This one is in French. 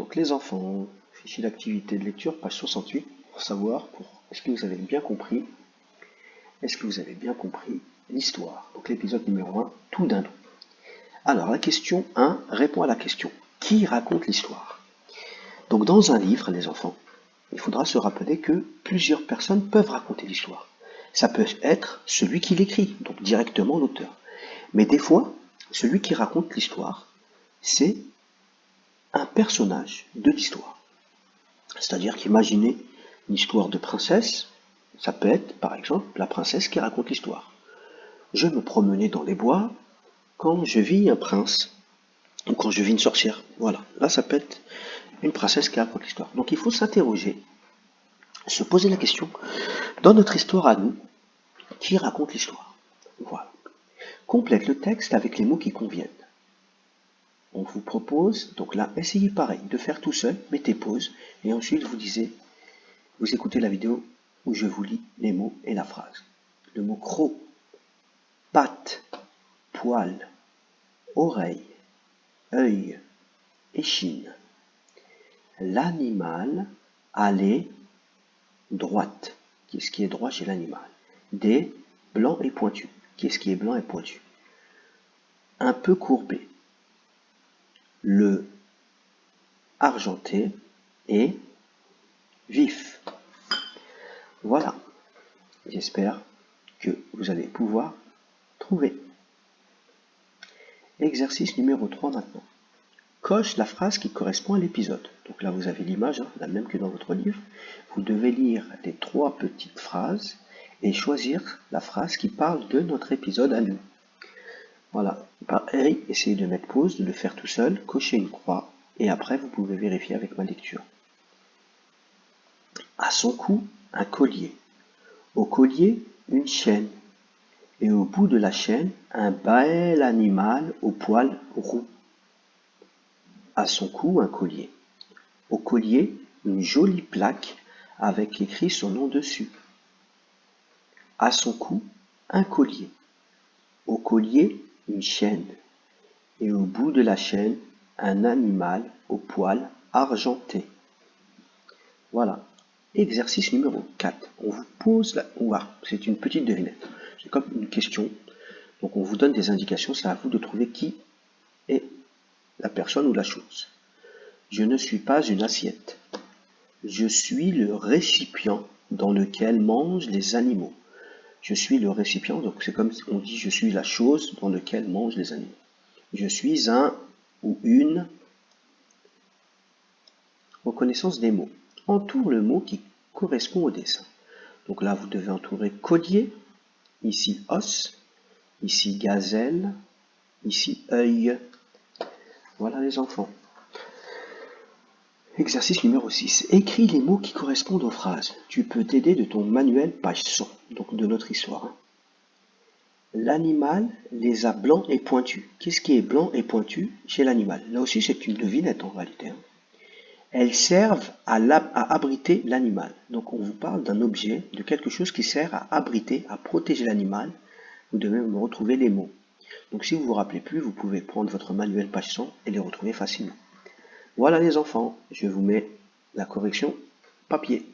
Donc les enfants, fichier d'activité de lecture, page 68, pour savoir est-ce que vous avez bien compris l'histoire. Donc l'épisode numéro 1, tout d'un coup. Alors la question 1 répond à la question. Qui raconte l'histoire? Donc dans un livre, les enfants, il faudra se rappeler que plusieurs personnes peuvent raconter l'histoire. Ça peut être celui qui l'écrit, donc directement l'auteur. Mais des fois, celui qui raconte l'histoire, c'est un personnage de l'histoire. C'est-à-dire qu'imaginez une histoire de princesse, ça peut être par exemple la princesse qui raconte l'histoire. Je me promenais dans les bois quand je vis un prince, ou quand je vis une sorcière. Voilà, là ça peut être une princesse qui raconte l'histoire. Donc il faut s'interroger, se poser la question, dans notre histoire à nous, qui raconte l'histoire? Voilà. Complète le texte avec les mots qui conviennent. On vous propose, donc là, essayez pareil, de faire tout seul, mettez pause, et ensuite vous écoutez la vidéo où je vous lis les mots et la phrase. Le mot croc, patte, poil, oreille, œil, échine. L'animal allait droite. Qu'est-ce qui est droit chez l'animal? Des blancs et pointus. Qu'est-ce qui est blanc et pointu? Un peu courbé. Le argenté et vif. Voilà. J'espère que vous allez pouvoir trouver. Exercice numéro 3 maintenant. Coche la phrase qui correspond à l'épisode. Donc là, vous avez l'image, la même que dans votre livre. Vous devez lire les 3 petites phrases et choisir la phrase qui parle de notre épisode à nous. Voilà. Pareil, essayez de mettre pause, de le faire tout seul, cochez une croix et après, vous pouvez vérifier avec ma lecture. À son cou, un collier. Au collier, une chaîne. Et au bout de la chaîne, un bel animal au poil roux. À son cou, un collier. Au collier, une jolie plaque avec écrit son nom dessus. À son cou, un collier. Au collier, une chaîne. Et au bout de la chaîne, un animal au poil argenté. Voilà. Exercice numéro 4. On vous pose la... c'est une petite devinette. C'est comme une question. Donc on vous donne des indications. C'est à vous de trouver qui est la personne ou la chose. Je ne suis pas une assiette. Je suis le récipient dans lequel mangent les animaux. Je suis le récipient, donc c'est comme si on dit je suis la chose dans laquelle mangent les animaux. Je suis un ou une reconnaissance des mots. Entoure le mot qui correspond au dessin. Donc là, vous devez entourer collier, ici os, ici gazelle, ici œil. Voilà les enfants. Exercice numéro 6. Écris les mots qui correspondent aux phrases. Tu peux t'aider de ton manuel page 100, donc de notre histoire. L'animal les a blancs et pointus. Qu'est-ce qui est blanc et pointu chez l'animal? Là aussi, c'est une devinette en réalité. Elles servent à abriter l'animal. Donc on vous parle d'un objet, de quelque chose qui sert à abriter, à protéger l'animal. Vous devez me retrouver les mots. Donc si vous ne vous rappelez plus, vous pouvez prendre votre manuel page 100 et les retrouver facilement. Voilà les enfants, je vous mets la correction papier.